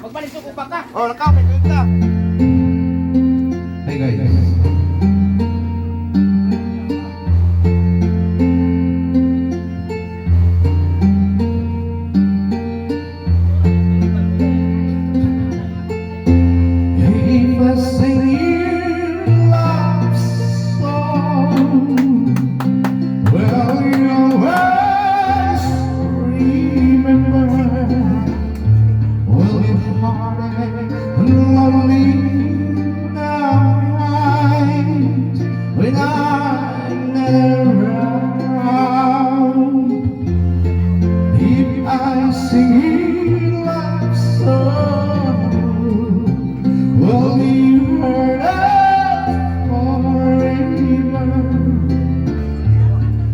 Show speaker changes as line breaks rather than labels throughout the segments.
Magbalik ko pa ka.
Oh, nakapit ka.
Hey guys. If I sing you love song, will you always remember? Will be heartache and lonely night when I'm not around. If I sing you love song, will you hurt us forever?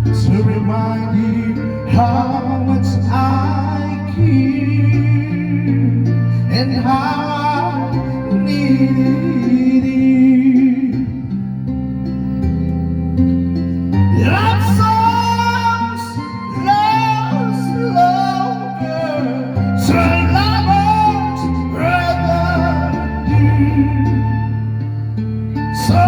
To remind you how much I care and how I need you. Love songs last longer, so lovers rather do. So